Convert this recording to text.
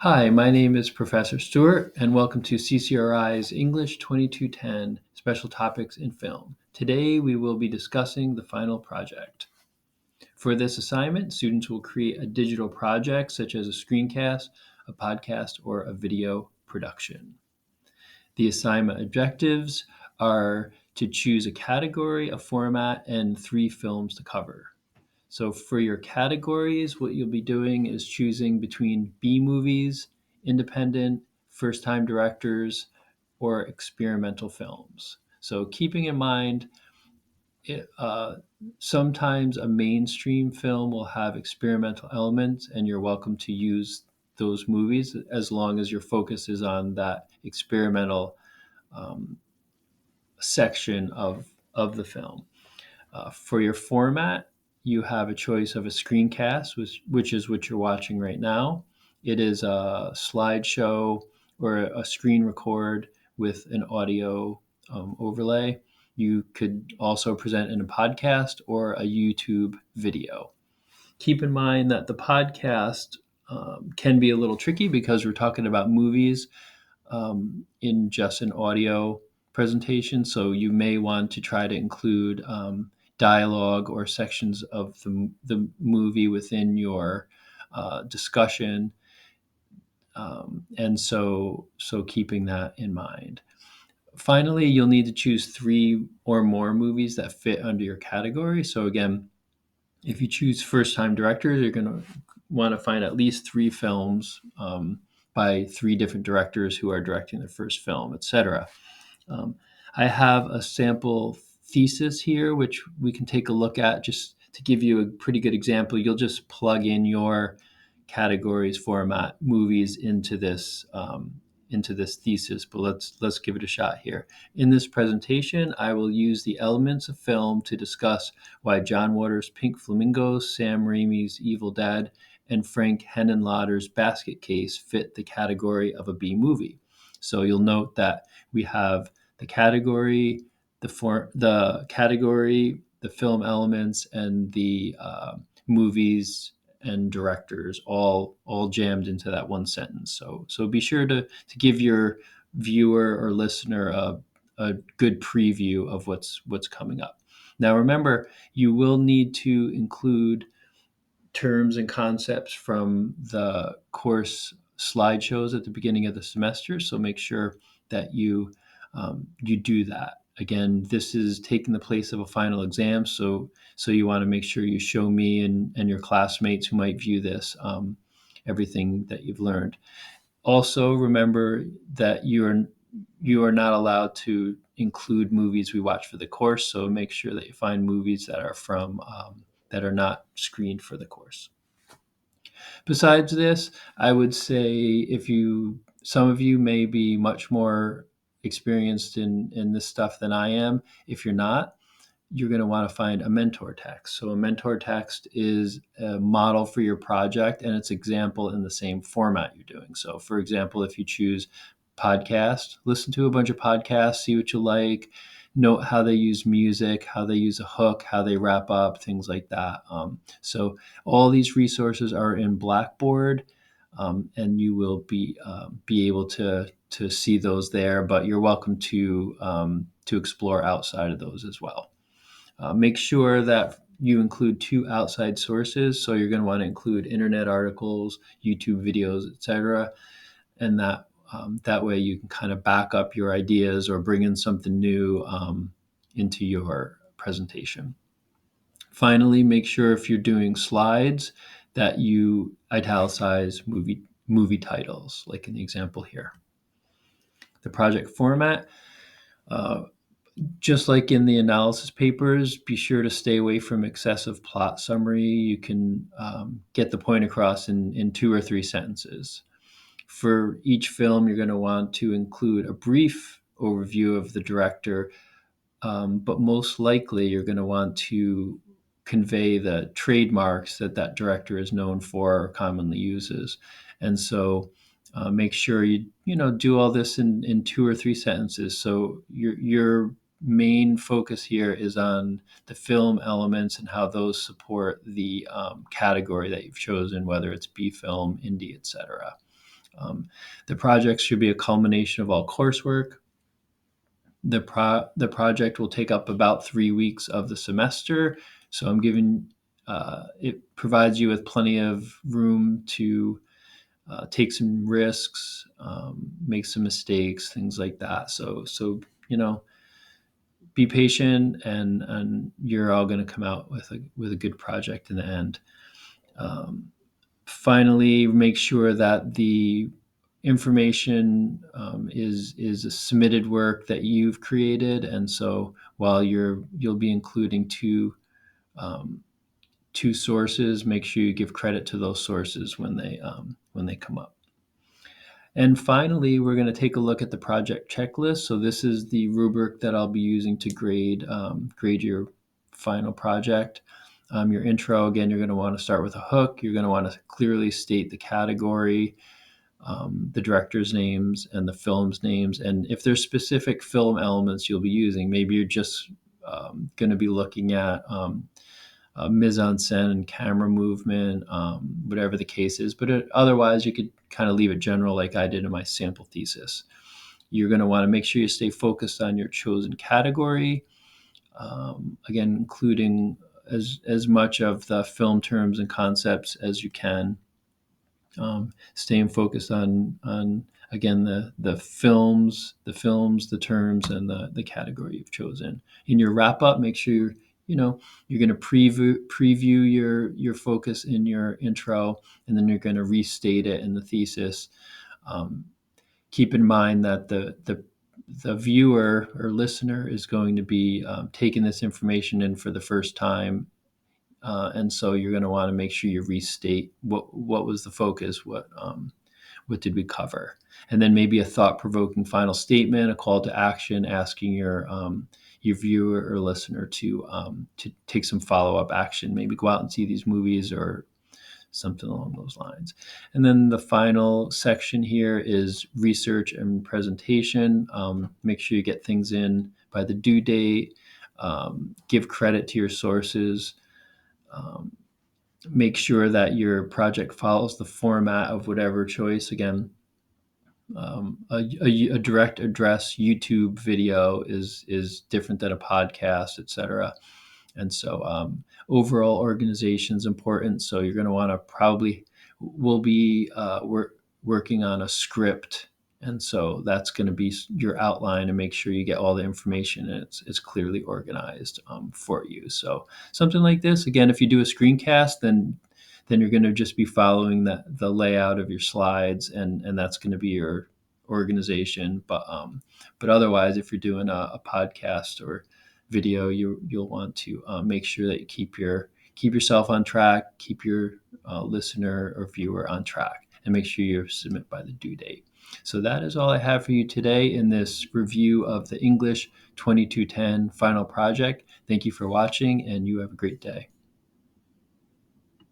Hi, my name is Professor Stewart, and welcome to CCRI's English 2210 Special Topics in Film. Today we will be discussing the final project. For this assignment, students will create a digital project such as a screencast, a podcast, or a video production. The assignment objectives are to choose a category, a format, and 3 films to cover. So for your categories, what you'll be doing is choosing between B movies, independent, first-time directors, or experimental films. So keeping in mind, it, sometimes a mainstream film will have experimental elements, and you're welcome to use those movies as long as your focus is on that experimental um, section of the film. For your format, you have a choice of a screencast, which is what you're watching right now. It is a slideshow or a screen record with an audio overlay. You could also present in a podcast or a YouTube video. Keep in mind that the podcast can be a little tricky because we're talking about movies in just an audio presentation. So you may want to try to include dialogue or sections of the movie within your discussion. And so keeping that in mind. Finally, you'll need to choose 3 or more movies that fit under your category. So again, if you choose first-time directors, you're going to want to find at least 3 films by 3 different directors who are directing their first film, etc. Um, I have a sample thesis here, which we can take a look at just to give you a pretty good example. You'll just plug in your categories, format, movies into this thesis, but let's give it a shot here. In this presentation, I will use the elements of film to discuss why John Waters' Pink Flamingos, Sam Raimi's Evil Dead, and Frank Henenlotter's Basket Case fit the category of a B movie. So you'll note that we have the category, the film elements, and the movies and directors all jammed into that one sentence. So be sure to give your viewer or listener a good preview of what's coming up. Now remember, you will need to include terms and concepts from the course slideshows at the beginning of the semester. So make sure that you do that. Again, this is taking the place of a final exam, so you want to make sure you show me and your classmates who might view this everything that you've learned. Also, remember that you are not allowed to include movies we watch for the course. So make sure that you find movies that are from that are not screened for the course. Besides this, I would say some of you may be much more experienced in this stuff than I am. If you're not, you're going to want to find a mentor text. So a mentor text is a model for your project and it's example in the same format you're doing. So for example, if you choose podcast, listen to a bunch of podcasts, see what you like, note how they use music, how they use a hook, how they wrap up, things like that. So all these resources are in Blackboard, and you will be able to see those there. But you're welcome to explore outside of those as well. Make sure that you include 2 outside sources. So you're going to want to include internet articles, YouTube videos, etc., and that way you can kind of back up your ideas or bring in something new into your presentation. Finally, make sure if you're doing slides that you italicize movie titles, like in the example here. The project format, just like in the analysis papers, be sure to stay away from excessive plot summary. You can get the point across in 2 or 3 sentences. For each film, you're going to want to include a brief overview of the director, but most likely you're going to want to convey the trademarks that director is known for or commonly uses. And so make sure you do all this in 2 or 3 sentences. So your main focus here is on the film elements and how those support the category that you've chosen, whether it's B film, indie, etc. The project should be a culmination of all coursework. The project will take up about 3 weeks of the semester, so I'm giving it provides you with plenty of room to take some risks, make some mistakes, things like that. So be patient, and you're all going to come out with a good project in the end. Finally, make sure that the information is a submitted work that you've created, and so while you'll be including um, two sources, make sure you give credit to those sources when they come up. And finally, we're going to take a look at the project checklist. So this is the rubric that I'll be using to grade your final project. Your intro, again, you're going to want to start with a hook. You're going to want to clearly state the category, the director's names, and the film's names. And if there's specific film elements you'll be using, maybe you're just going to be looking at mise en scène and camera movement, whatever the case is. But otherwise, you could kind of leave it general like I did in my sample thesis. You're going to want to make sure you stay focused on your chosen category. Again, including as much of the film terms and concepts as you can. Staying focused on again the films, the terms, and the category you've chosen. In your wrap up, make sure you're going to preview your focus in your intro, and then you're going to restate it in the thesis. Keep in mind that the viewer or listener is going to be taking this information in for the first time, and so you're going to want to make sure you restate what was the focus, what did we cover, and then maybe a thought-provoking final statement, a call to action, asking your viewer or listener to take some follow-up action, maybe go out and see these movies or something along those lines. And then the final section here is research and presentation. Make sure you get things in by the due date. Give credit to your sources. Make sure that your project follows the format of whatever choice. Again, a direct address YouTube video is different than a podcast, etc. And so overall organization is important. So you're going to want to we'll be working on a script. And so that's going to be your outline, and make sure you get all the information and it's clearly organized for you. So something like this, again, if you do a screencast, then you're going to just be following the layout of your slides, and that's going to be your organization. But otherwise, if you're doing a podcast or video, you'll want to make sure that you keep yourself on track, keep your listener or viewer on track, and make sure you submit by the due date. So that is all I have for you today in this review of the English 2210 final project. Thank you for watching, and you have a great day.